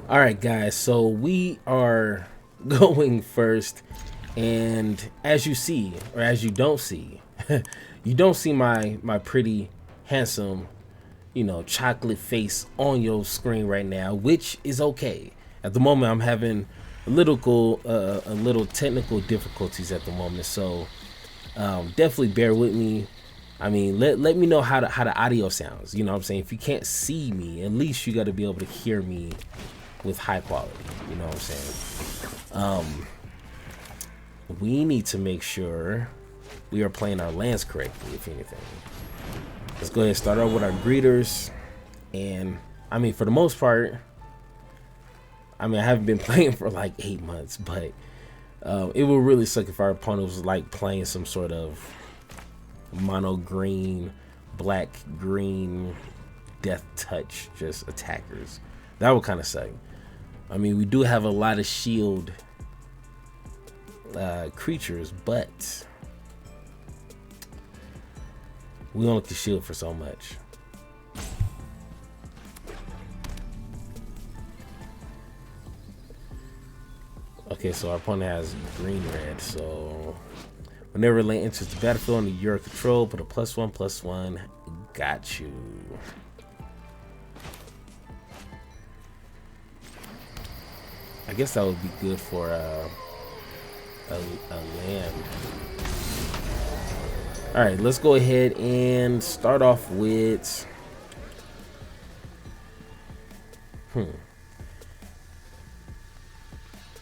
All right, guys. So we are going first, and as you see, or as you don't see, you don't see my pretty, handsome, chocolate face on your screen right now, which is okay. At the moment, I'm having a little technical difficulties at the moment, so definitely bear with me. I mean, let me know how the audio sounds. You know what I'm saying? If you can't see me, at least you got to be able to hear me with high quality. You know what I'm saying? We need to make sure we are playing our lands correctly, if anything. Let's go ahead and start out with our greeters. And I mean, for the most part, I haven't been playing for like 8 months, but it would really suck if our opponent was like playing some sort of mono green, black green, death touch, just attackers. That would kind of suck. I mean, we do have a lot of shield creatures, but we only can shield for so much. Okay, so our opponent has green red, so whenever land enters the battlefield under your control, put a +1/+1. Got you. I guess that would be good for a land. All right, let's go ahead and start off with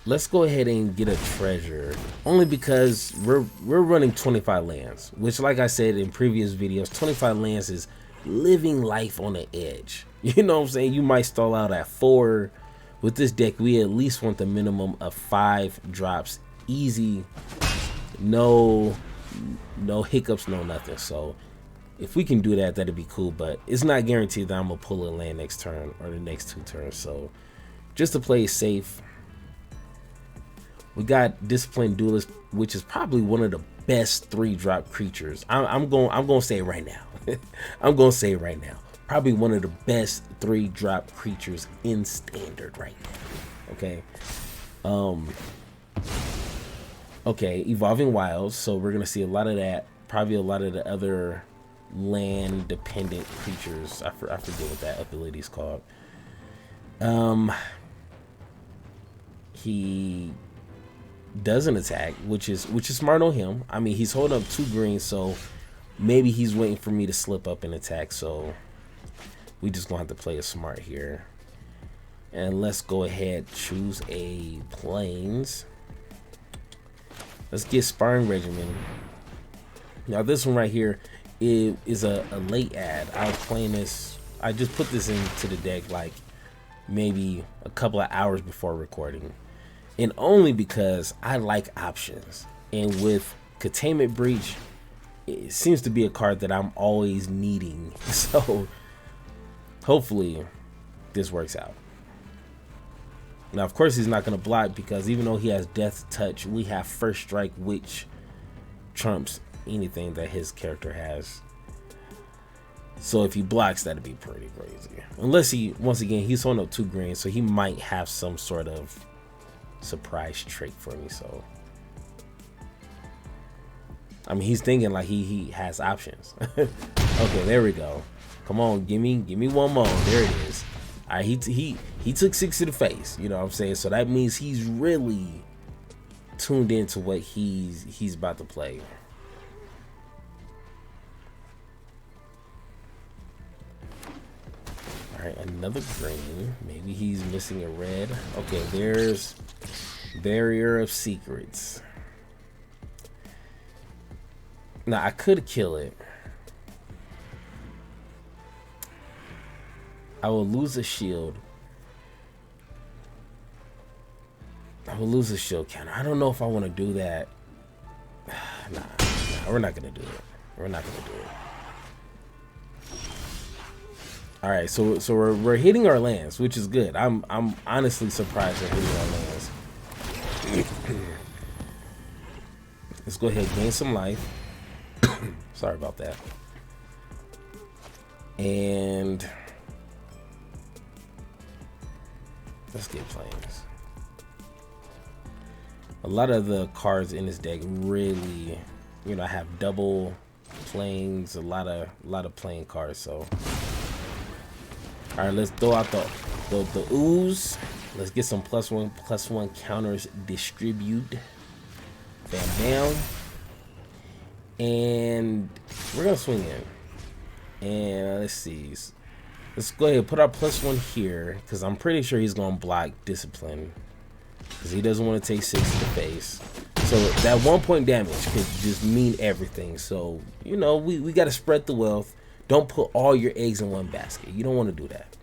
let's go ahead and get a treasure, only because we're running 25 lands, which, like I said in previous videos, 25 lands is living life on the edge. You know what I'm saying? You might stall out at 4. With this deck, we at least want the minimum of 5 drops, easy, no hiccups, no nothing. So if we can do that, that'd be cool, but it's not guaranteed that I'm gonna pull a land next turn or the next 2 turns. So just to play it safe, we got Disciplined Duelist, which is probably one of the best 3-drop creatures. I'm gonna say it right now. I'm gonna say it right now. Probably one of the best 3-drop creatures in Standard right now. Okay. Okay, Evolving Wilds. So we're gonna see a lot of that. Probably a lot of the other land dependent creatures. I forget what that ability is called. He doesn't attack, which is smart on him. I mean, he's holding up 2 greens, so maybe he's waiting for me to slip up and attack. So we just gonna have to play it smart here. And let's go ahead, choose a plains. Let's get Sparring Regimen. Now this one right here is a late add. I was playing this, I just put this into the deck like maybe a couple of hours before recording, and only because I like options. And with Containment Breach, it seems to be a card that I'm always needing. So hopefully this works out. Now, of course, he's not going to block, because even though he has Death Touch, we have First Strike, which trumps anything that his character has. So if he blocks, that'd be pretty crazy. Unless he, once again, he's holding up 2 greens, so he might have some sort of surprise trick for me. So I mean, he's thinking like he has options. Okay, there we go. Come on, give me one more. There it is. All right, he took 6 to the face. You know what I'm saying? So that means he's really tuned into what he's about to play. All right, another green. Maybe he's missing a red. Okay, there's Barrier of Secrets. Now I could kill it. I will lose a shield. I will lose a shield counter. I don't know if I want to do that. Nah, we're not gonna do it. We're not gonna do it. All right, so we're hitting our lands, which is good. I'm honestly surprised we're hitting our lands. Let's go ahead and gain some life. Sorry about that. And Let's get planes. A lot of the cards in this deck really, you know, have double planes, a lot of plane cards. So, all right, let's throw out the ooze. Let's get some +1/+1 counters distribute. Bam, bam. And we're gonna swing in. And let's see. Let's go ahead and put our +1 here, because I'm pretty sure he's gonna block discipline, because he doesn't want to take 6 to the face. So that 1 point damage could just mean everything. So, you know, we got to spread the wealth. Don't put all your eggs in one basket. You don't want to do that.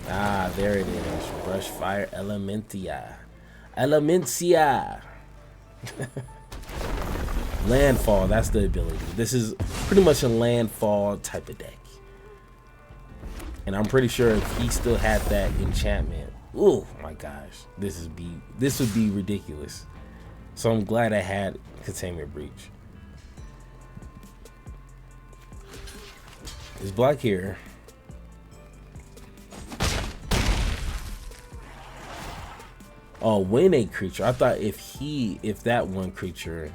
Ah, there it is. Brush Fire Elementia. Elementia. Landfall, that's the ability. This is pretty much a landfall type of deck. And I'm pretty sure if he still had that enchantment, oh my gosh, this would be ridiculous. So I'm glad I had Containment Breach. This block here. Oh, when a creature. I thought if that one creature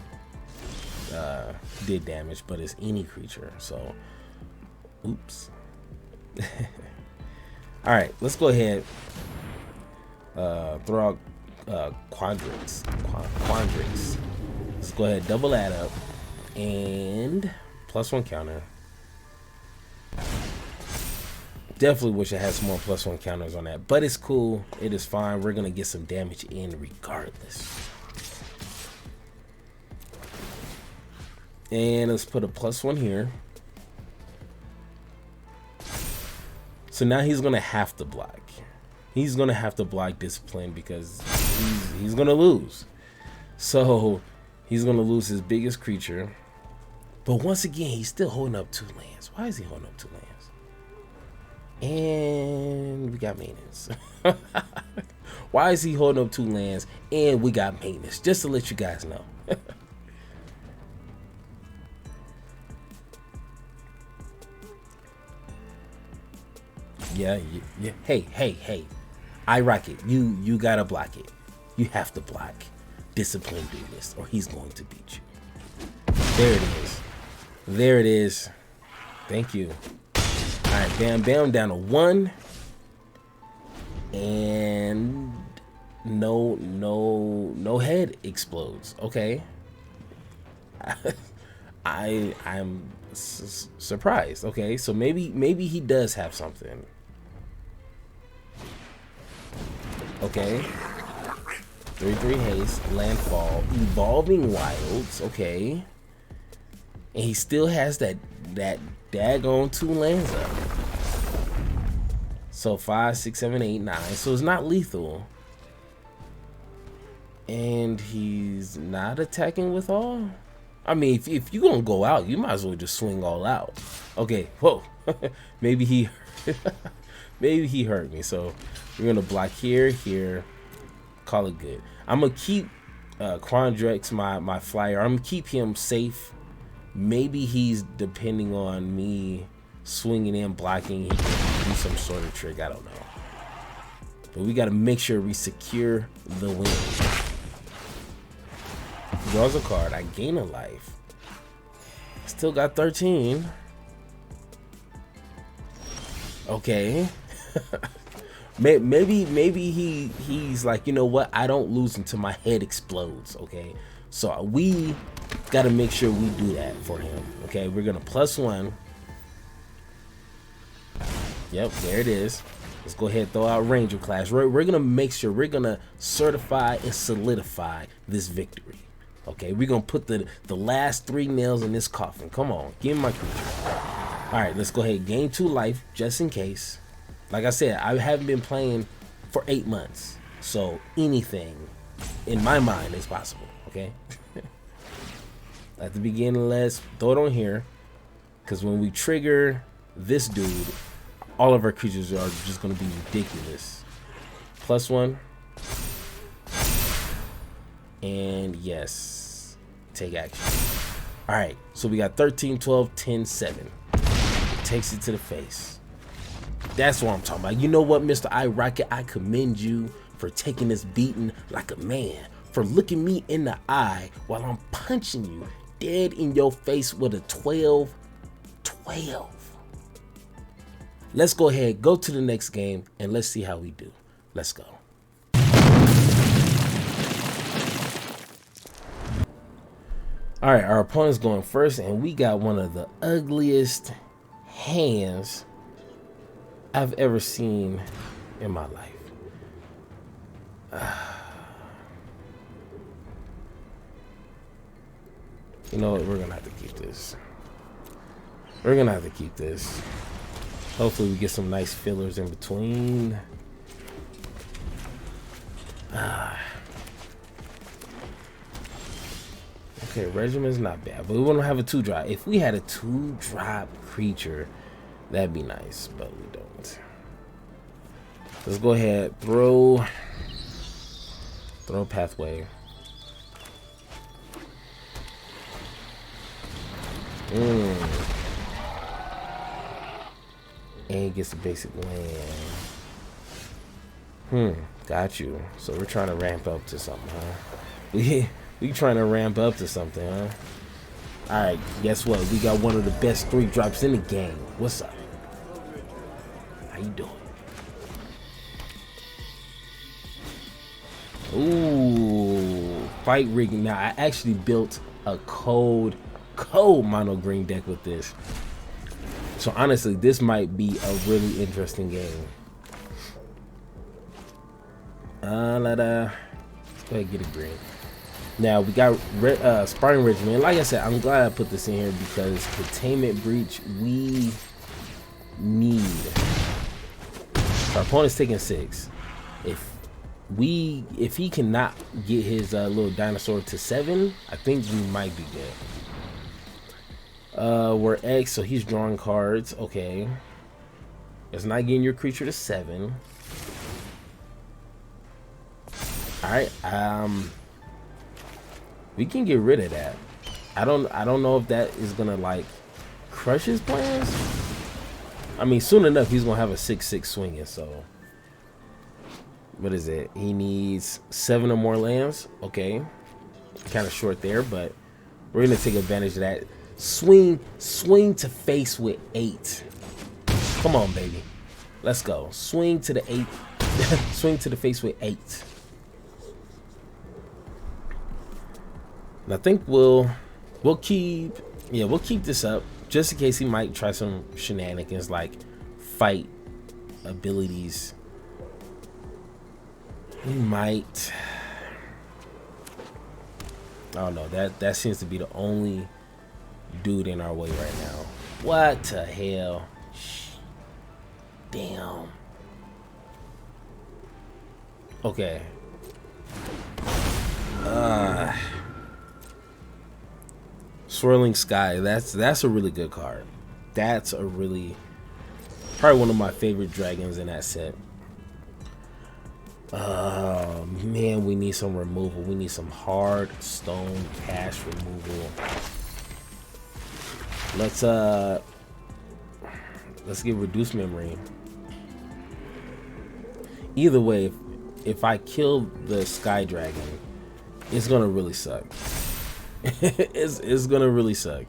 did damage, but it's any creature. So, oops. All right, let's go ahead. Throw out Quandrax. Let's go ahead, double that up, and +1 counter. Definitely wish I had some more +1 counters on that, but it's cool. It is fine. We're gonna get some damage in regardless. And let's put a +1 here. So now he's gonna have to block. He's gonna have to block discipline because he's gonna lose. So he's gonna lose his biggest creature. But once again, he's still holding up 2 lands. Why is he holding up 2 lands? And we got maintenance. Why is he holding up 2 lands? And we got maintenance, just to let you guys know. Yeah. Hey. I rock it. You gotta block it. You have to block Discipline Duelist, or he's going to beat you. There it is. There it is. Thank you. All right, bam, bam, down to 1. And no head explodes. Okay. I'm surprised. Okay, so maybe he does have something. Okay. 3/3 haste, landfall, evolving wilds. Okay. And he still has that daggone 2 lands up. So 5, 6, 7, 8, 9. So it's not lethal. And he's not attacking with all. I mean, if you're gonna go out, you might as well just swing all out. Okay, whoa. maybe he hurt me. So we're gonna block here, call it good. I'm gonna keep Quandrax, my flyer. I'm gonna keep him safe. Maybe he's depending on me swinging in, blocking. He can do some sort of trick. I don't know. But we gotta make sure we secure the win. Draws a card. I gain a life. Still got 13. Okay. maybe he's like, you know what? I don't lose until my head explodes. Okay. So we got to make sure we do that for him. Okay. We're gonna +1. Yep. There it is. Let's go ahead and throw out Ranger Clash. We're gonna make sure we're gonna certify and solidify this victory. Okay, we're gonna put the last 3 nails in this coffin. Come on, give me my creature. All right, let's go ahead and gain 2 life just in case. Like I said, I haven't been playing for 8 months, so anything in my mind is possible. Okay. At the beginning, let's throw it on here, because when we trigger this dude, all of our creatures are just gonna be ridiculous. +1. And yes, take action. All right, so we got 13, 12, 10, 7. takes it to the face. That's what I'm talking about. You know what, Mr. iRocket? I commend you for taking this beating like a man, for looking me in the eye while I'm punching you dead in your face with a 12. Let's go ahead, go to the next game, and let's see how we do. Let's go. All right, our opponent's going first, and we got one of the ugliest hands I've ever seen in my life. You know what? We're gonna have to keep this. We're gonna have to keep this. Hopefully we get some nice fillers in between. Okay, Regiment's not bad, but we want to have a 2-drop. If we had a 2-drop creature, that'd be nice, but we don't. Let's go ahead, throw Pathway. And he gets the basic land. Got you. So we're trying to ramp up to something, huh? We trying to ramp up to something, huh? Alright, guess what? We got one of the best 3-drops in the game. What's up? How you doing? Ooh, fight rigging. Now I actually built a cold mono green deck with this. So honestly, this might be a really interesting game. Let's go ahead and get a green. Now we got Sparring Regiment. Like I said, I'm glad I put this in here because Containment Breach we need. Our opponent's taking 6. If he cannot get his little dinosaur to 7, I think we might be good. We're X, so he's drawing cards. Okay, it's not getting your creature to 7. All right, we can get rid of that. I don't know if that is gonna like crush his plans. I mean, soon enough he's gonna have a 6/6 swinging. So what is it? He needs 7 or more lands. Okay, kind of short there, but we're gonna take advantage of that. Swing to face with 8. Come on, baby, let's go. Swing to the 8. Swing to the face with 8. And I think we'll keep this up just in case he might try some shenanigans like fight abilities. He might. Oh no, that seems to be the only dude in our way right now. What the hell? Damn. Okay. Swirling Sky. That's a really good card. That's a really probably one of my favorite dragons in that set. Man, we need some removal. We need some hard stone cash removal. Let's get reduced memory. Either way, if I kill the Sky Dragon, it's gonna really suck. it's gonna really suck.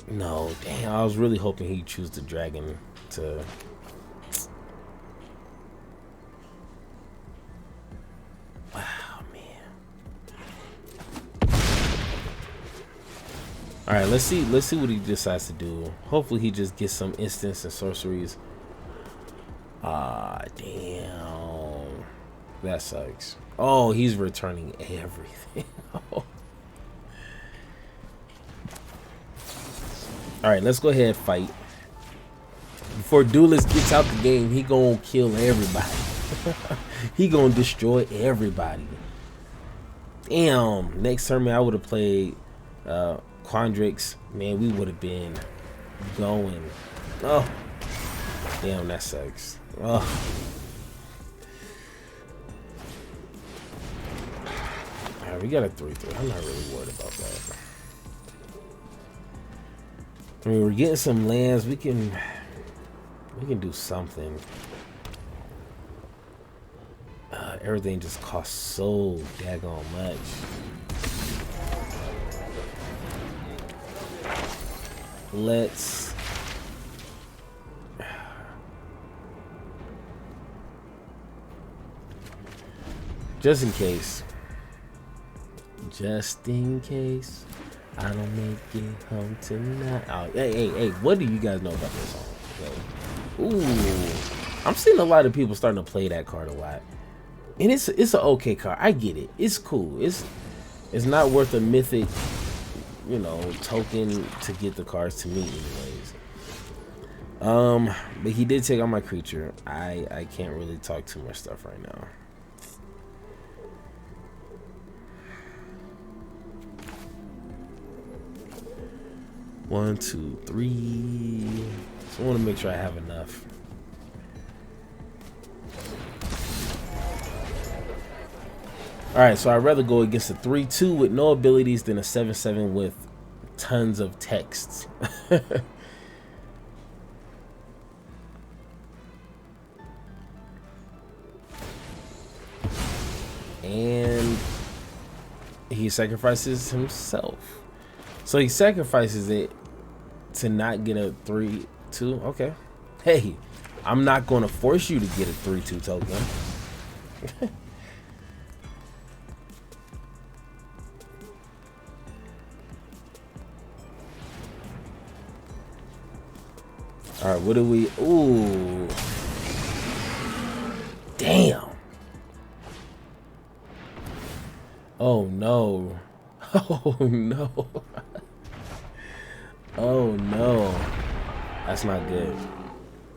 No, damn, I was really hoping he'd choose the dragon to. Wow, man. All right, let's see what he decides to do. Hopefully he just gets some instants and sorceries. Damn, that sucks. Oh, he's returning everything. All right, let's go ahead and fight. Before Duelist gets out the game, he gonna kill everybody. He gonna destroy everybody. Damn, next turn, man, I would have played Quandrix. Man, we would have been going. Oh, damn, that sucks. Oh. Alright, we got a 3/3. I'm not really worried about that. I mean, we're getting some lands. We can do something. Everything just costs so daggone much. Let's just in case I don't make it home tonight. Oh, hey, what do you guys know about this song? Okay. Ooh, I'm seeing a lot of people starting to play that card a lot, and it's an okay card. I get it. It's cool. It's not worth a mythic, you know, token to get the cards to me, anyways. But he did take on my creature. I can't really talk too much stuff right now. One, two, three. So I want to make sure I have enough. Alright, so I'd rather go against a 3-2 with no abilities than a 7-7 with tons of texts. And he sacrifices himself. So he sacrifices it to not get a 3-2. Okay. Hey, I'm not going to force you to get a 3-2 token. All right, what do we? Ooh, damn. Oh no. Oh no. Oh no. That's not good.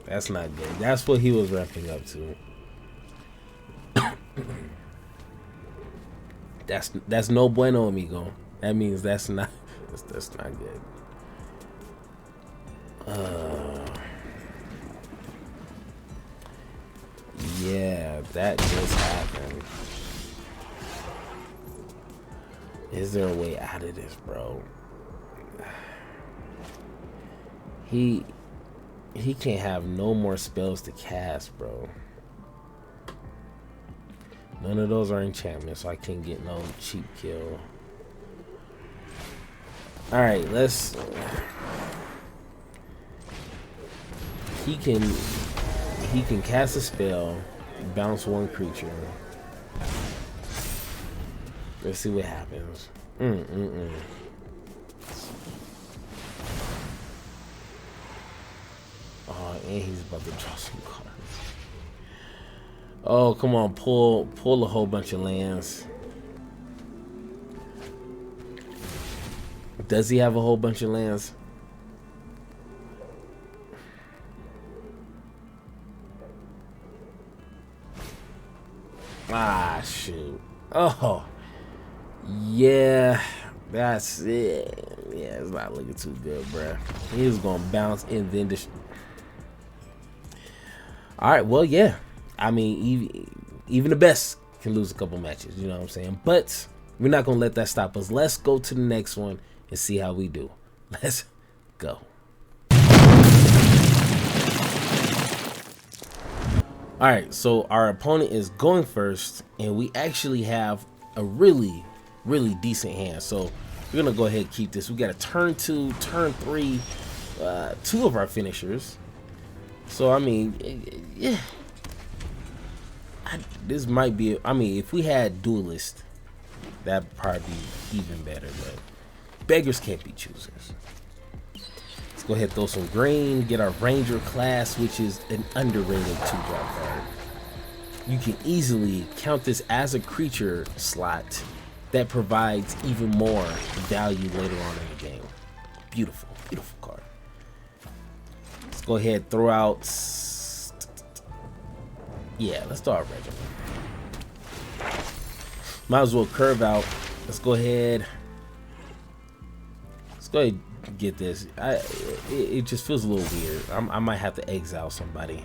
That's not good. That's what he was wrapping up to. That's no bueno, amigo. That means that's not good. Yeah, that just happened. Is there a way out of this, bro? He can't have no more spells to cast, bro. None of those are enchantments, so I can't get no cheap kill. All right, let's. He can cast a spell, bounce one creature. Let's see what happens. Oh, and he's about to draw some cards. Oh, come on, pull a whole bunch of lands. Does he have a whole bunch of lands? Ah, shoot. Oh, yeah, that's it. Yeah, it's not looking too good, bruh. He was gonna bounce and then just. All right, well, yeah. I mean, even the best can lose a couple matches. You know what I'm saying? But we're not gonna let that stop us. Let's go to the next one and see how we do. Let's go. All right, so our opponent is going first, and we actually have a really decent hand. So we're gonna go ahead and keep this. We got a turn 2, turn 3, 2 of our finishers. So I mean, yeah, this might be. I mean, if we had duelist, that'd probably be even better. But beggars can't be choosers. Let's go ahead and throw some green, get our Ranger class, which is an underrated 2-drop card. You can easily count this as a creature slot that provides even more value later on in the game. Beautiful, beautiful card. Let's go ahead and throw out. Yeah, let's throw out Ranger. Might as well curve out. Let's go ahead. Let's go ahead. Get this. It just feels a little weird. I might have to exile somebody.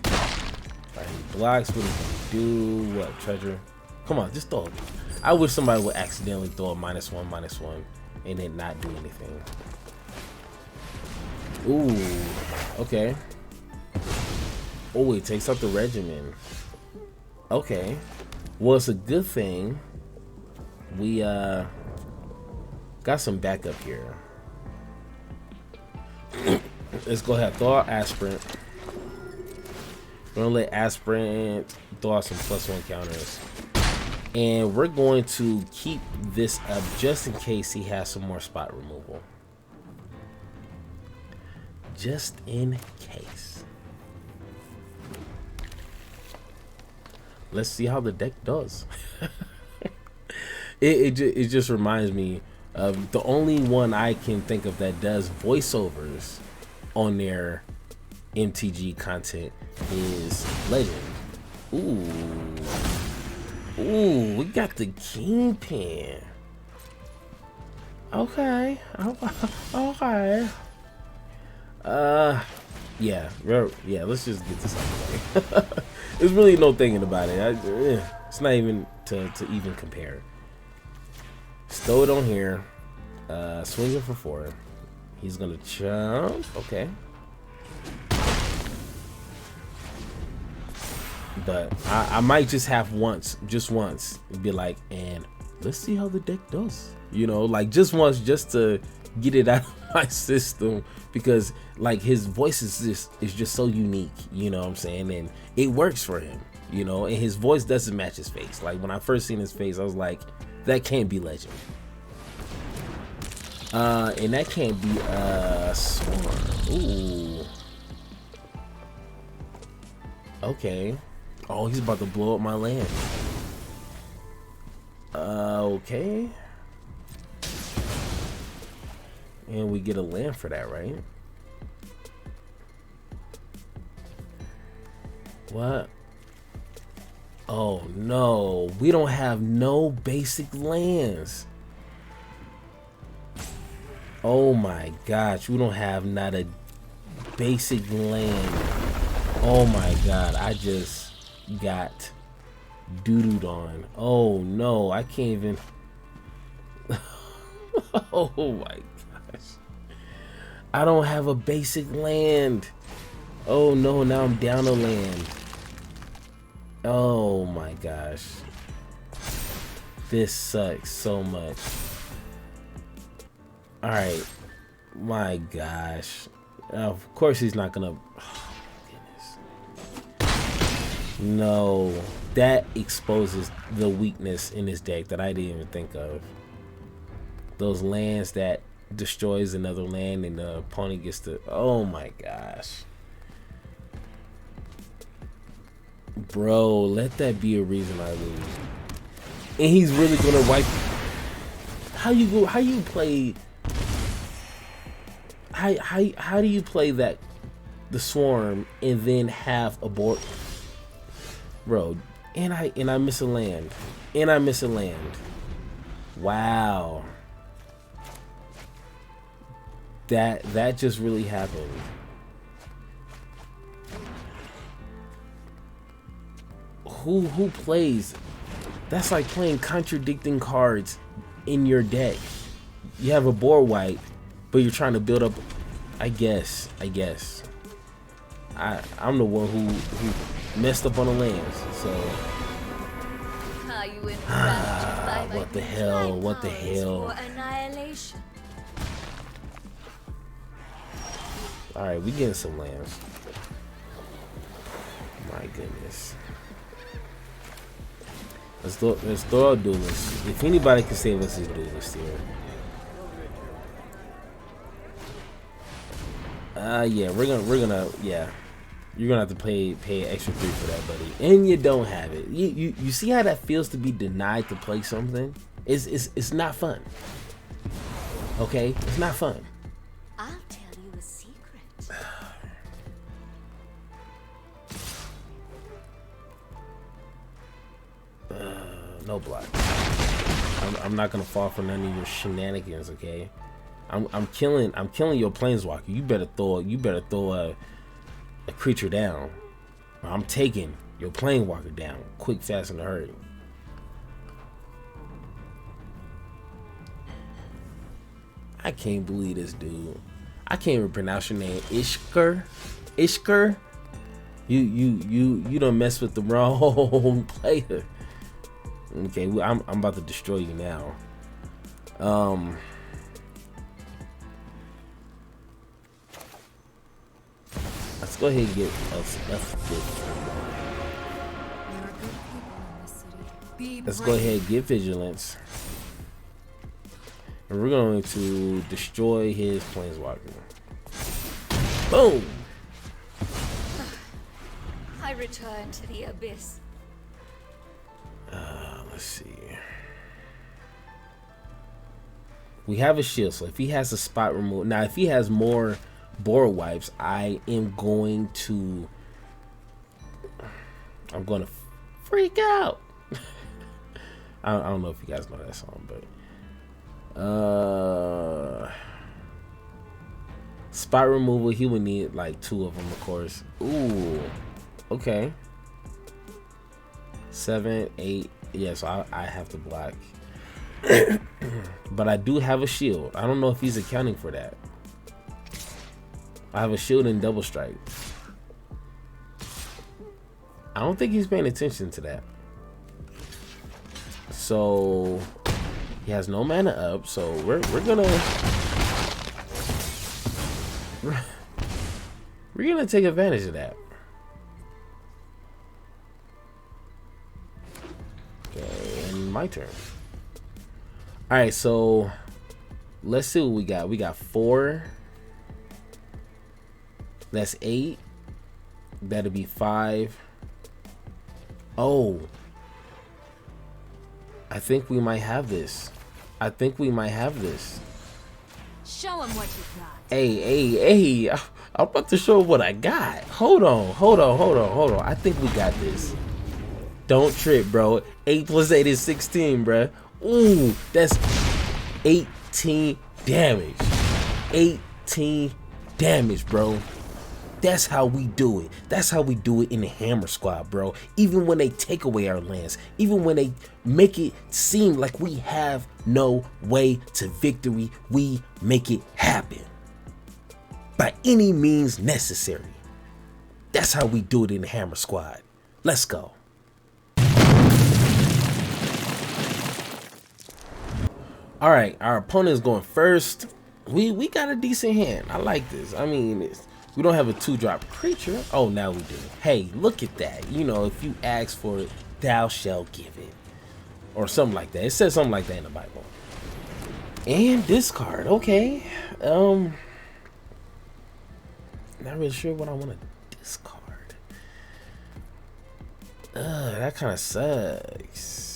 Alright, he blocks. What does he do? What treasure? Come on, just throw it. I wish somebody would accidentally throw a -1/-1 and then not do anything. Ooh, okay. Oh, it takes out the regimen. Okay. Well, it's a good thing we got some backup here. Let's go ahead, throw out Aspirant. We're gonna let Aspirant throw out some +1 counters. And we're going to keep this up just in case he has some more spot removal. Just in case. Let's see how the deck does. it just reminds me of the only one I can think of that does voiceovers on their MTG content is Legend. Ooh, we got the Kingpin. Okay. Okay. Yeah, let's just get this out of the way. There's really no thinking about it. It's not even to even compare. Stow it on here. Swing it for 4. He's gonna jump. Okay. But I might just have just once, be like, and let's see how the deck does. You know, like just once, just to get it out of my system, because like his voice is just so unique. You know what I'm saying? And it works for him. You know, and his voice doesn't match his face. Like when I first seen his face, I was like, that can't be Legend. And that can't be Swarm. Ooh. Okay. Oh, he's about to blow up my land. Okay. And we get a land for that, right? What? Oh no, we don't have no basic lands. Oh my gosh, we don't have not a basic land. Oh my god, I just got doo-dooed on. Oh no, I can't even. Oh my gosh, I don't have a basic land. Oh no, now I'm down a land. Oh my gosh, this sucks so much. All right, my gosh, of course he's not gonna. Oh, goodness. No, that exposes the weakness in this deck that I didn't even think of. Those lands that destroys another land and the opponent gets to. Oh my gosh, bro, let that be a reason I lose. And he's really gonna wipe. How you play? How do you play that, the Swarm, and then have a board, bro? And I miss a land, and I miss a land. Wow, that just really happened. Who plays? That's like playing contradicting cards in your deck. You have a board wipe, but you're trying to build up. I guess I'm the one who messed up on the lands. So what the hell? What the hell? All right, we getting some lands. My goodness. Let's throw out Duelist. If anybody can save us, is Duelist here. Yeah, we're gonna yeah. You're gonna have to pay extra 3 for that, buddy. And you don't have it. You see how that feels to be denied to play something? It's not fun. Okay? It's not fun. I'll tell you a secret. No block. I'm not gonna fall for none of your shenanigans, okay? I'm killing your planeswalker. You better throw a creature down. I'm taking your planeswalker down quick, fast, and a hurry. I can't believe this dude. I can't even pronounce your name. Ishker. You don't mess with the wrong player. Okay, I'm about to destroy you now. Let's go ahead and get us. Let's go ahead and get vigilance. And we're going to destroy his planeswalker. Boom! I return to the abyss. Let's see. We have a shield, so if he has a spot removal. Now, if he has more board wipes, I'm going to freak out. I don't know if you guys know that song, but spot removal, he would need like 2 of them, of course. Ooh, okay. 7, 8. Yeah, so I have to block. But I do have a shield. I don't know if he's accounting for that. I have a shield and double strike. I don't think he's paying attention to that. So he has no mana up, so we're gonna take advantage of that. Okay, and my turn. All right, so let's see what we got. We got 4. That's 8. That'll be 5. Oh, I think we might have this. I think we might have this. Show him what you got. Hey, I'm about to show what I got. Hold on. I think we got this. Don't trip, bro. 8 plus 8 is 16, bro. Ooh, that's 18 damage. 18 damage, bro. That's how we do it. That's how we do it in the Hammer Squad, bro. Even when they take away our lands, even when they make it seem like we have no way to victory, we make it happen. By any means necessary. That's how we do it in the Hammer Squad. Let's go. All right, our opponent is going first. We got a decent hand. I like this. I mean, we don't have a 2-drop creature. Oh, now we do. Hey, look at that. You know, if you ask for it, thou shalt give it. Or something like that. It says something like that in the Bible. And discard. Okay. Not really sure what I want to discard. That kind of sucks.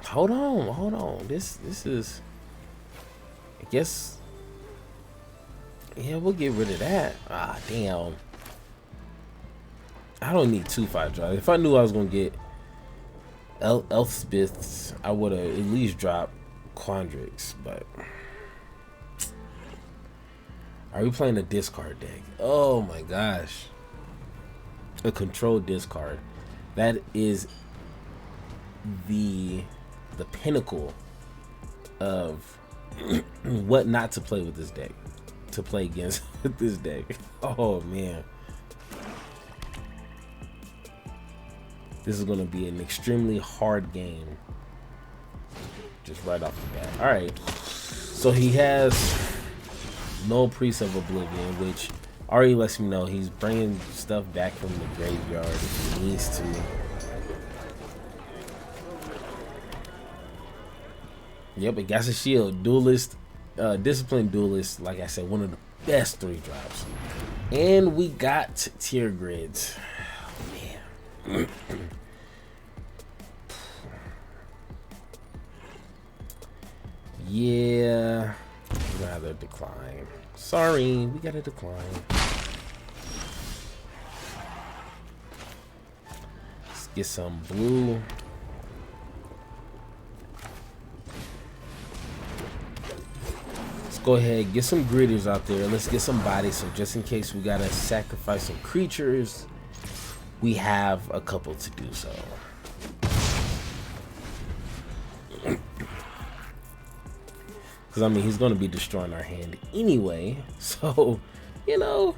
Hold on. This is, I guess, yeah, we'll get rid of that. Ah, damn. I don't need 2 5-drops. If I knew I was gonna get Elspeths, I would have at least dropped Quandrix, but are we playing a discard deck? Oh my gosh. A control discard. That is the pinnacle of what not to play with this deck, to play against this deck. Oh man, this is going to be an extremely hard game just right off the bat. All right, so he has no Priest of Oblivion, which already lets me know he's bringing stuff back from the graveyard if he needs to. Yep, it got a shield. Duelist, Disciplined Duelist, like I said, one of the best 3-drops. And we got Tier Grids. Oh, man. Yeah. We'd rather decline. Sorry, we gotta decline. Let's get some blue. Go ahead, get some gritters out there. Let's get some bodies, so just in case we gotta sacrifice some creatures, we have a couple to do so. Because, I mean, he's going to be destroying our hand anyway. So, you know.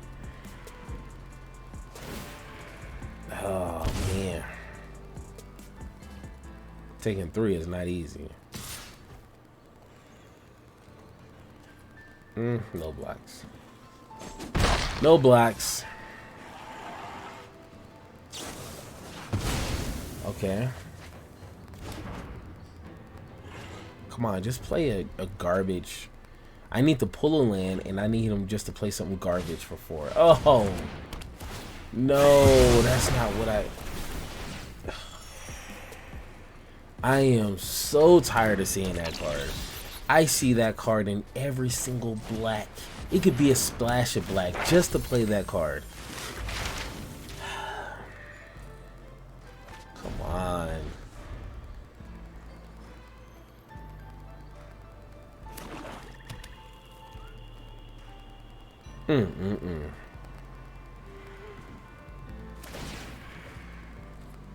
Oh, man. Taking 3 is not easy. No blocks. No blocks. Okay. Come on, just play a garbage. I need to pull a land, and I need him just to play something garbage for 4. Oh! No, that's not what I am so tired of seeing that card. I see that card in every single black. It could be a splash of black just to play that card. Come on.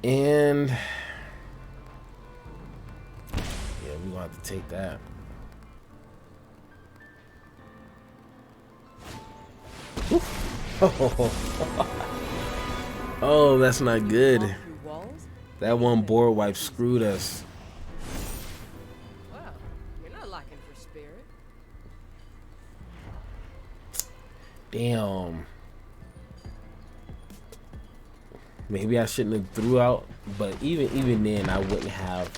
And yeah, we're gonna have to take that. Oh, that's not good. That one board wipe screwed us. Well, you're not lacking for spirit. Damn. Maybe I shouldn't have threw out, but even then I wouldn't have.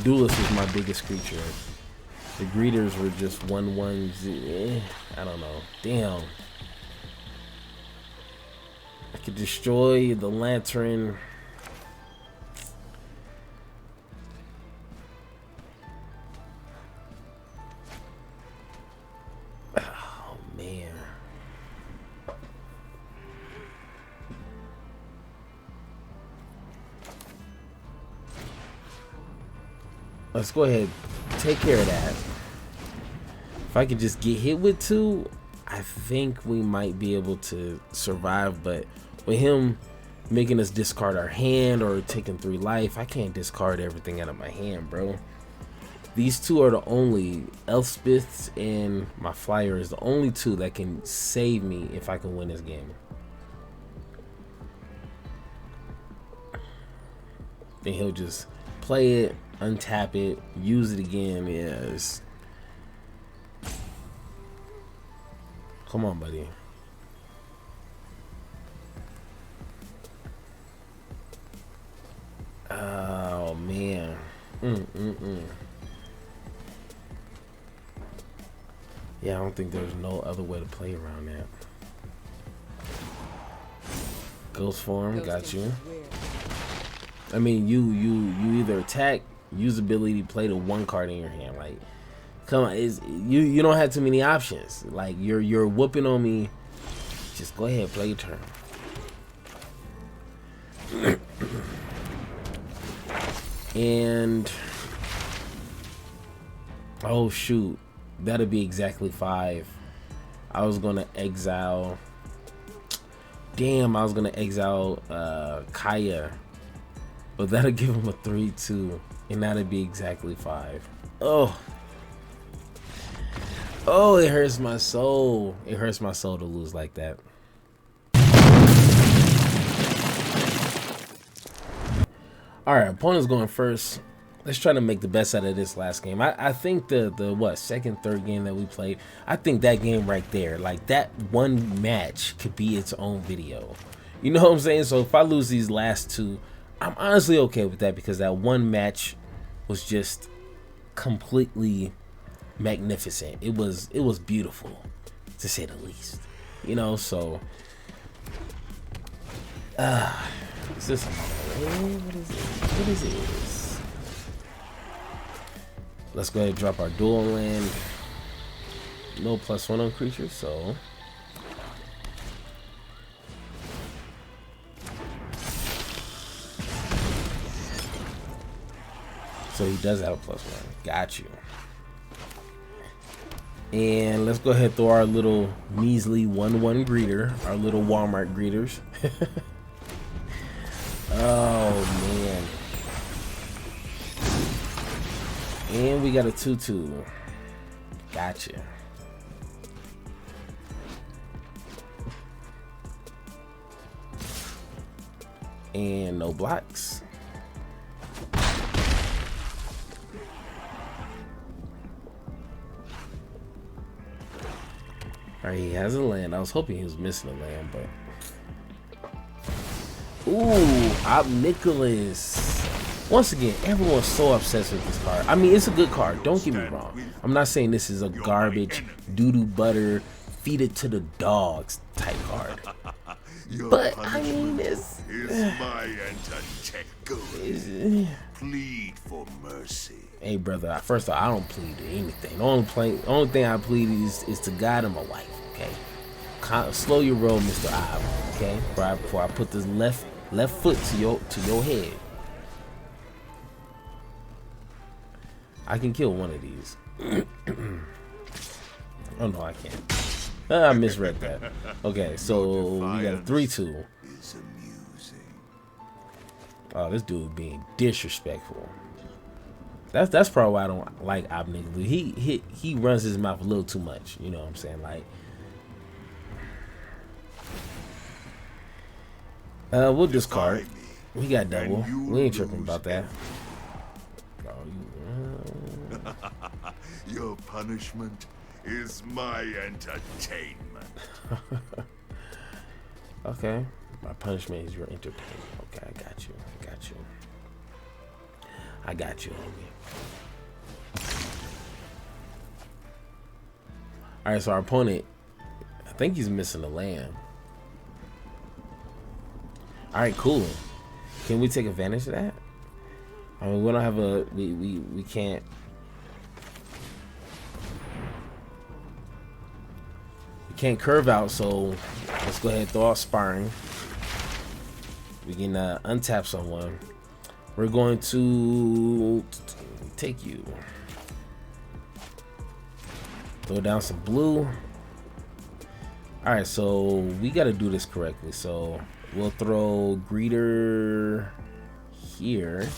Duelist was my biggest creature. The greeters were just 1/1. I don't know. Damn. I could destroy the lantern. Oh man. Let's go ahead, take care of that. If I could just get hit with 2, I think we might be able to survive, but with him making us discard our hand or taking 3 life, I can't discard everything out of my hand, bro. These 2 are the only, Elspeth's and my flyer is the only 2 that can save me if I can win this game. Then he'll just play it, untap it, use it again. Yes. Come on, buddy. Oh man. Yeah, I don't think there's no other way to play around that. Ghost form, got you. I mean, you either attack, use ability, play the 1 card in your hand. Like, come on, you don't have too many options. Like, you're whooping on me. Just go ahead, play your turn. And oh shoot, that'll be exactly 5. I was gonna exile. Damn, I was gonna exile Kaya, but that'll give him a 3/2, and that'll be exactly 5. Oh, it hurts my soul. It hurts my soul to lose like that. All right, opponent's going first. Let's try to make the best out of this last game. I think the what, second, third game that we played, I think that game right there, like that one match could be its own video. You know what I'm saying? So if I lose these last 2, I'm honestly okay with that, because that one match was just completely magnificent. It was beautiful, to say the least. You know, so is this what is this? Let's go ahead and drop our dual land. No +1 on creatures, so he does have a +1. Got you. And let's go ahead and throw our little measly 1/1 greeter, our little Walmart greeters. Oh man. And we got a 2/2. Gotcha. And no blocks. Alright, he has a land. I was hoping he was missing a land, but... Ooh, Ob Nicholas. Once again, everyone's so obsessed with this card. I mean, it's a good card. Don't get me wrong. I'm not saying this is a garbage, doo-doo butter, feed it to the dogs type card. But, I mean, it's... my plead for mercy. Hey, brother, first of all, I don't plead to anything. The only thing I plead is to God and my wife, okay? Slow your roll, Mr. Ob, okay? Before I put this left foot to your head. I can kill one of these. Oh no, I can't. I misread that. Okay, so we got a 3-2. Oh, this dude being disrespectful. That's probably why I don't like Ob Nicholas. He runs his mouth a little too much. You know what I'm saying? Like, we'll discard. We got double. We ain't tripping about that. Your punishment is my entertainment. Okay, my punishment is your entertainment. Okay, I got you. I got you, homie. All right, so our opponent, I think he's missing a land. All right, cool. Can we take advantage of that? I mean, we don't have a we can't. We can't curve out, so let's go ahead and throw out sparring. We can untap someone. We're going to take you. Throw down some blue. All right, so we got to do this correctly. So we'll throw Greeter here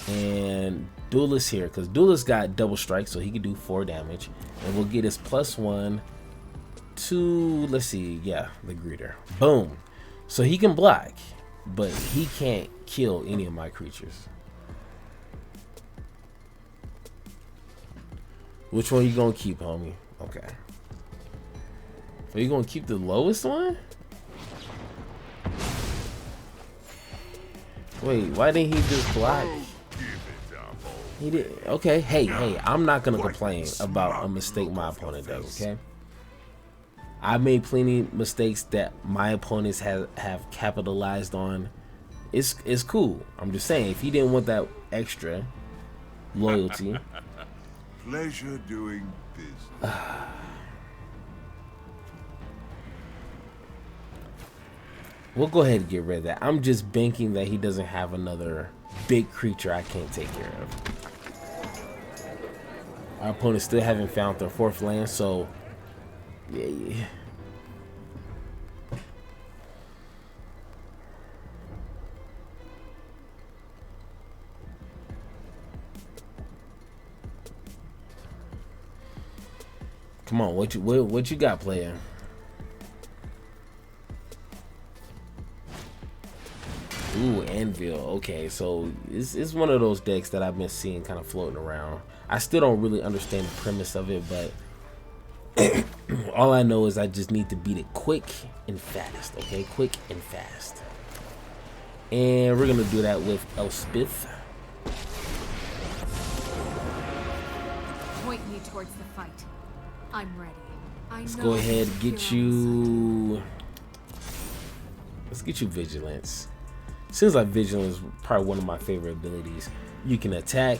and Duelist here, because Duelist got double strike, so he can do 4 damage, and we'll get his +1 to, let's see, yeah, the Greeter. Boom. So he can block, but he can't kill any of my creatures. Which one you gonna keep, homie? Okay. Are you gonna keep the lowest one? Wait, why didn't he just block? He did. Okay, hey, I'm not gonna complain about a mistake my opponent does, okay? I made plenty mistakes that my opponents have capitalized on. It's cool. I'm just saying, if he didn't want that extra loyalty. Pleasure doing business. We'll go ahead and get rid of that. I'm just banking that he doesn't have another big creature I can't take care of. Our opponents still haven't found their 4th land, so yeah. Come on, what you got, player? Ooh, Anvil. Okay, so it's one of those decks that I've been seeing kind of floating around. I still don't really understand the premise of it, but all I know is I just need to beat it quick and fast. Okay, quick and fast. And we're gonna do that with Elspeth. Point me towards the fight. I'm ready. Let's go ahead and get you. Let's get you Vigilance. Seems like Vigilance is probably one of my favorite abilities. You can attack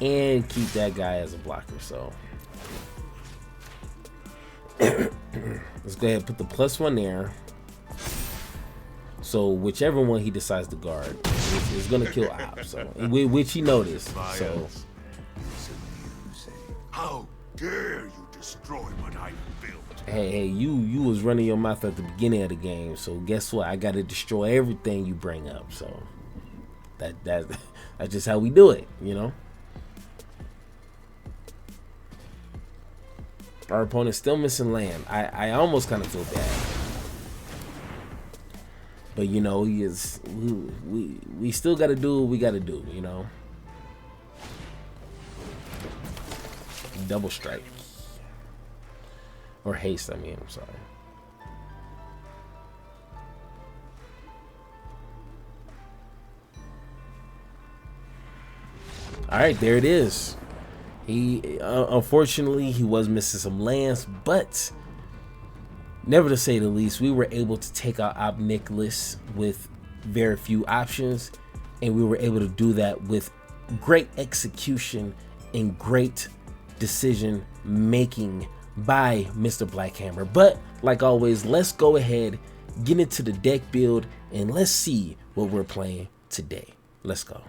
and keep that guy as a blocker. So let's go ahead and put the +1 there. So whichever one he decides to guard is gonna kill Ob. So which he noticed. So How dare you destroy what I built? hey, you was running your mouth at the beginning of the game, so guess what? I gotta destroy everything you bring up. So that's just how we do it, you know. Our opponent's still missing land. I almost kind of feel bad. But you know, we still got to do what we got to do, you know. Double strike. Or haste, I mean, I'm sorry. All right, there it is. He unfortunately he was missing some lands, but never to say the least, we were able to take out Ob Nicholas with very few options, and we were able to do that with great execution and great decision making by Mr. Blackhammer. But like always, let's go ahead, get into the deck build, and let's see what we're playing today. Let's go.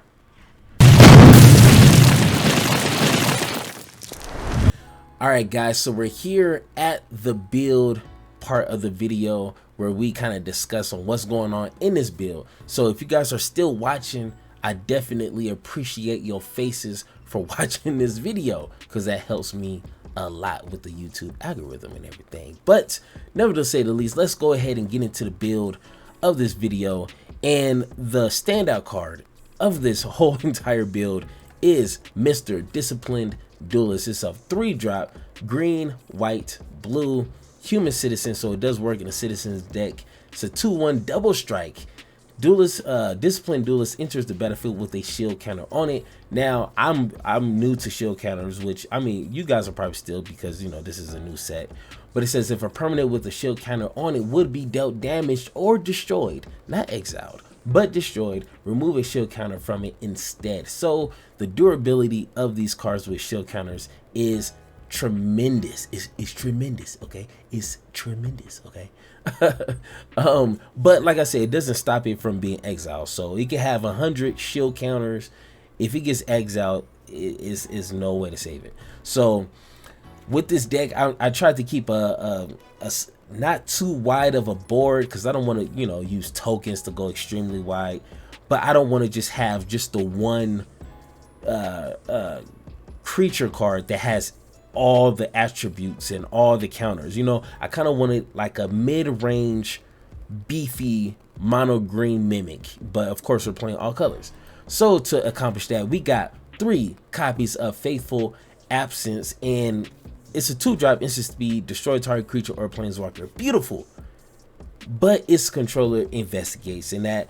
All right, guys, so we're here at the build part of the video where we kind of discuss on what's going on in this build. So if you guys are still watching, I definitely appreciate your faces for watching this video, because that helps me a lot with the YouTube algorithm and everything. But never to say the least, let's go ahead and get into the build of this video. And the standout card of this whole entire build is Mr. Disciplined Duelist. It's a 3-drop, green, white, blue, human citizen, so it does work in a citizen's deck. It's a 2/1 double strike. Duelist, Disciplined Duelist enters the battlefield with a shield counter on it. Now, I'm new to shield counters, which, I mean, you guys are probably still, because, you know, this is a new set. But it says if a permanent with a shield counter on it would be dealt damaged or destroyed, not exiled, but destroyed, remove a shield counter from it instead. So the durability of these cards with shield counters is tremendous. It's tremendous, okay? It's tremendous, okay? But like I said, it doesn't stop it from being exiled. So it can have 100 shield counters. If it gets exiled, is no way to save it. So with this deck, I tried to keep a not too wide of a board, because I don't want to, you know, use tokens to go extremely wide, but I don't want to just have just the one creature card that has all the attributes and all the counters. You know, I kind of wanted like a mid-range beefy mono green mimic, but of course we're playing all colors. So to accomplish that, we got 3 copies of Faithful Absence, and it's a 2-drop instant speed, destroy target creature or planeswalker. Beautiful. But its controller investigates, and that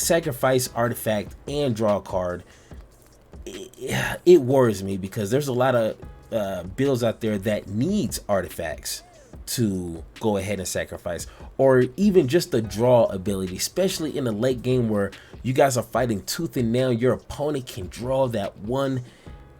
sacrifice artifact and draw a card, it worries me, because there's a lot of builds out there that needs artifacts to go ahead and sacrifice, or even just the draw ability, especially in the late game where you guys are fighting tooth and nail. Your opponent can draw that one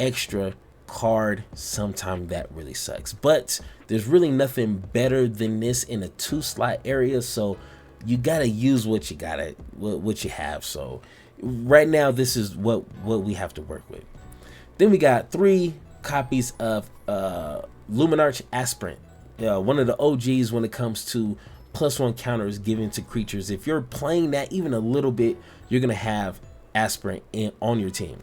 extra card. Sometimes that really sucks, but there's really nothing better than this in a 2-slot area, so you gotta use what you have. So right now, this is what we have to work with. Then we got 3 copies of Luminarch Aspirant, one of the OGs when it comes to +1 counters given to creatures. If you're playing that even a little bit, you're gonna have Aspirant on your team.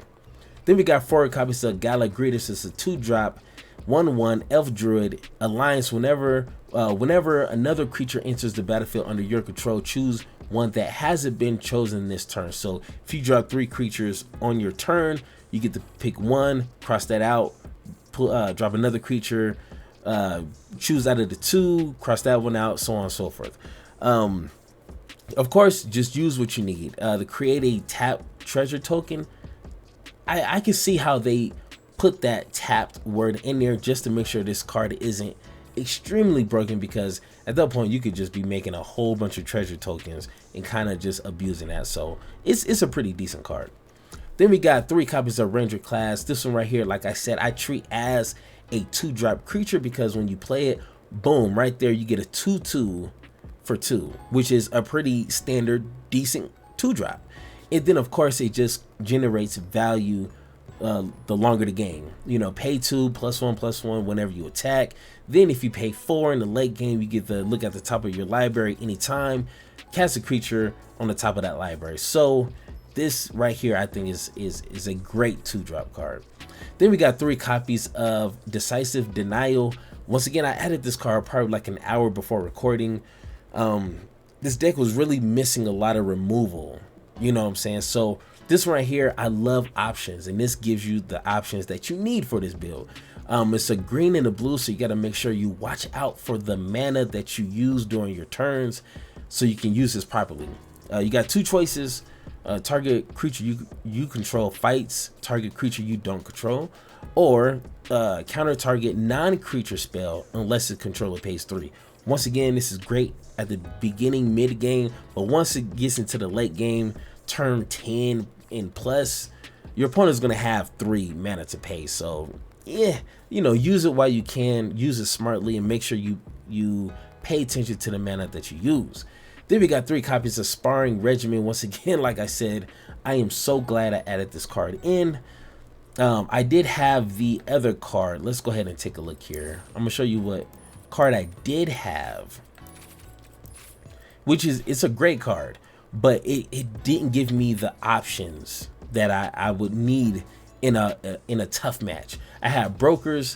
Then we got 4 copies of Galagritus. It's a 2-drop 1/1 elf druid alliance. Whenever another creature enters the battlefield under your control, choose one that hasn't been chosen this turn. So if you drop 3 creatures on your turn, you get to pick one, cross that out, drop another creature, choose out of the 2, cross that one out, so on and so forth. Of course, just use what you need. To create a tap treasure token, I can see how they put that tapped word in there just to make sure this card isn't extremely broken, because at that point you could just be making a whole bunch of treasure tokens and kind of just abusing that. So it's a pretty decent card. Then we got 3 copies of Ranger Class. This one right here, like I said, I treat as a 2-drop creature, because when you play it, boom, right there you get a 2/2 for 2, which is a pretty standard decent 2-drop. And then of course it just generates value the longer the game. You know, pay 2 +1/+1 whenever you attack. Then if you pay 4 in the late game, you get to look at the top of your library anytime, cast a creature on the top of that library. So this right here, I think is a great 2-drop card. Then we got 3 copies of Decisive Denial. Once again, I added this card probably like an hour before recording. This deck was really missing a lot of removal, you know what I'm saying? So this one right here, I love options, and this gives you the options that you need for this build. It's a green and a blue, so you got to make sure you watch out for the mana that you use during your turns so you can use this properly. You got two choices. Target creature you control fights target creature you don't control, or counter target non-creature spell unless the controller pays 3. Once again, this is great at the beginning, mid game, but once it gets into the late game, turn 10 and plus, your opponent's gonna have 3 mana to pay. So yeah, you know, use it while you can, use it smartly, and make sure you pay attention to the mana that you use. Then we got 3 copies of Sparring Regimen. Once again, like I said, I am so glad I added this card in. I did have the other card. Let's go ahead and take a look here. I'm gonna show you what card I did have, which is, it's a great card, but it didn't give me the options that I would need in a tough match. I had Brokers,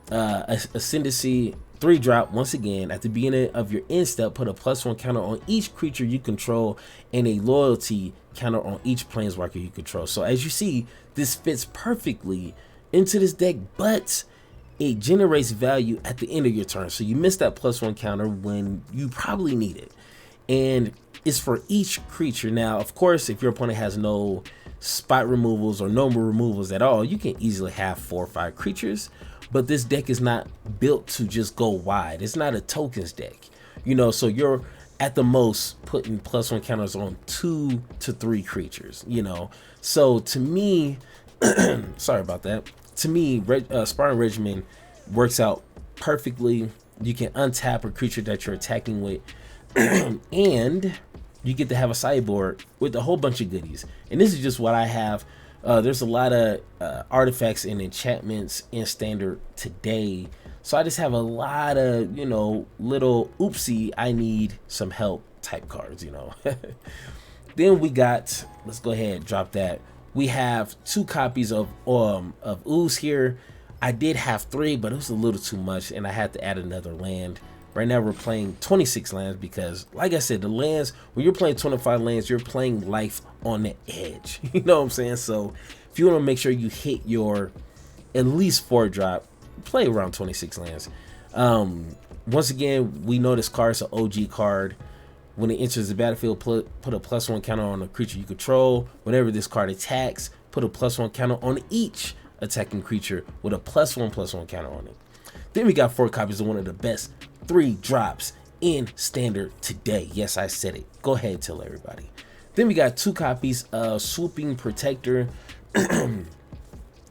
Ascendancy, 3-drop. Once again, at the beginning of your end step, put a +1 counter on each creature you control and a loyalty counter on each planeswalker you control. So as you see, this fits perfectly into this deck, but it generates value at the end of your turn. So you miss that +1 counter when you probably need it. And it's for each creature. Now, of course, if your opponent has no spot removals or no removals at all, you can easily have 4 or 5 creatures. But this deck is not built to just go wide. It's not a tokens deck, you know, so you're at the most putting +1 counters on 2 to 3 creatures, you know. So to me, sorry about that. To me, Sparring Regimen works out perfectly. You can untap a creature that you're attacking with, and you get to have a sideboard with a whole bunch of goodies. And this is just what I have. There's a lot of artifacts and enchantments in Standard today, so I just have a lot of, you know, little oopsie, I need some help type cards, you know. Then we got, let's go ahead and drop that. We have 2 copies of Ooze here. I did have 3, but it was a little too much, and I had to add another land. Right now we're playing 26 lands because, like I said, the lands, when you're playing 25 lands, you're playing life on the edge. You know what I'm saying? So if you want to make sure you hit your at least 4-drop, play around 26 lands. Once again, we know this card is an OG card. When it enters the battlefield, put a +1 counter on a creature you control. Whenever this card attacks, put a +1 counter on each attacking creature with a +1/+1 counter on it. Then we got 4 copies of one of the best 3-drops in Standard today. Yes, I said it. Go ahead and tell everybody. Then we got 2 copies of Swooping Protector.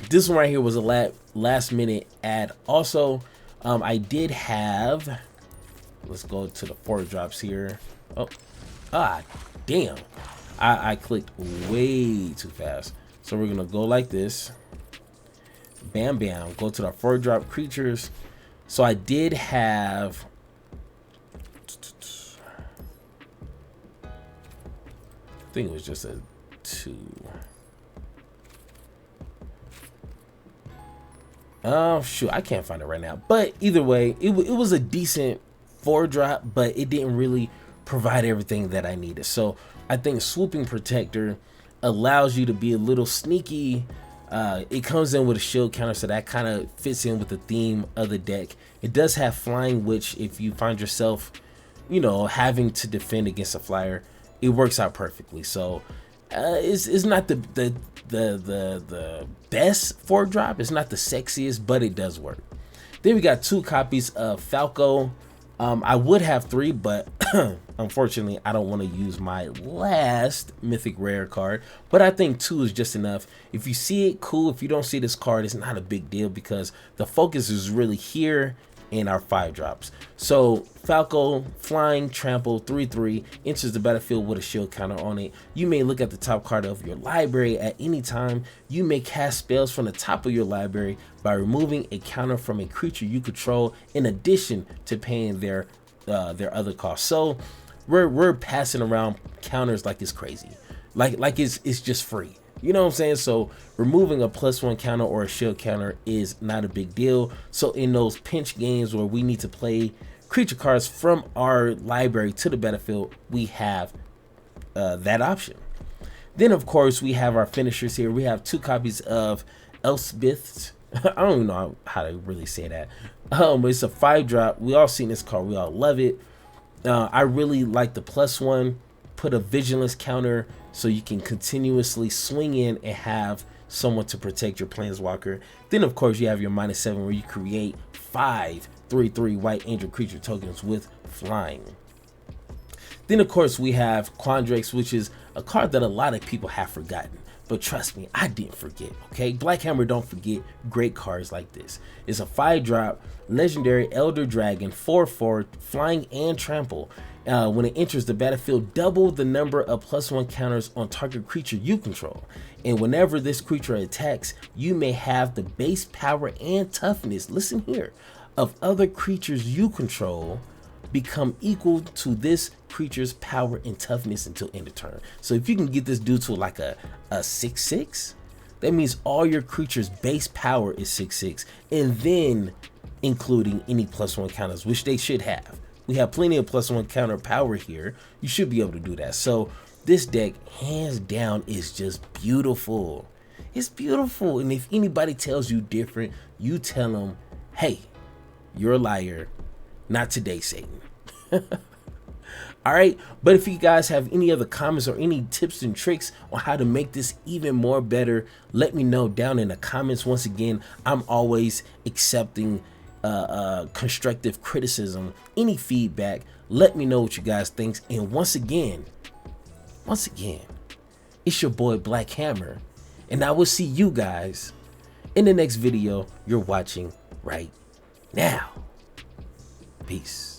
This one right here was a last minute add. Also, I did have, let's go to the 4-drops here. Oh, damn. I clicked way too fast. So we're gonna go like this. Bam, bam. Go to the 4-drop creatures. So I did have, I think it was just a 2. Oh shoot, I can't find it right now. But either way, it was a decent 4-drop, but it didn't really provide everything that I needed. So I think Swooping Protector allows you to be a little sneaky. It comes in with a shield counter, so that kind of fits in with the theme of the deck. It does have flying, which if you find yourself, you know, having to defend against a flyer, it works out perfectly. So it's not the best 4-drop. It's not the sexiest, but it does work. Then we got 2 copies of Falco. I would have 3, but unfortunately I don't want to use my last mythic rare card, but I think 2 is just enough. If you see it, cool. If you don't see this card, it's not a big deal because the focus is really here in our 5-drops. So Falco, flying, trample, 3/3, enters the battlefield with a shield counter on it. You may look at the top card of your library at any time. You may cast spells from the top of your library by removing a counter from a creature you control, in addition to paying their other costs. So we're passing around counters like it's crazy, like it's just free. You know what I'm saying? So removing a +1 counter or a shield counter is not a big deal. So in those pinch games where we need to play creature cards from our library to the battlefield, we have that option. Then of course we have our finishers here. We have 2 copies of Elspeth's. I don't even know how to really say that. It's a 5-drop. We all seen this card. We all love it. I really like the +1. Put a vigilance counter so you can continuously swing in and have someone to protect your planeswalker. Then of course you have your -7 where you create 5 3/3 white angel creature tokens with flying. Then of course we have Quandrex, which is a card that a lot of people have forgotten. But trust me, I didn't forget, okay? Black Hammer don't forget great cards like this. It's a 5-drop, legendary Elder Dragon, 4/4, flying and trample. When it enters the battlefield, double the number of +1 counters on target creature you control. And whenever this creature attacks, you may have the base power and toughness, listen here, of other creatures you control become equal to this creature's power and toughness until end of turn. So if you can get this dude to like a 6/6, that means all your creatures base power is 6/6, and then including any +1 counters, which they should have. We have plenty of +1 counter power here. You should be able to do that. So this deck, hands down, is just beautiful. It's beautiful. And if anybody tells you different, you tell them, hey, you're a liar. Not today, Satan. All right, but if you guys have any other comments or any tips and tricks on how to make this even more better, let me know down in the comments. Once again, I'm always accepting constructive criticism, any feedback. Let me know what you guys think. And once again, it's your boy Black Hammer, and I will see you guys in the next video you're watching right now. Peace.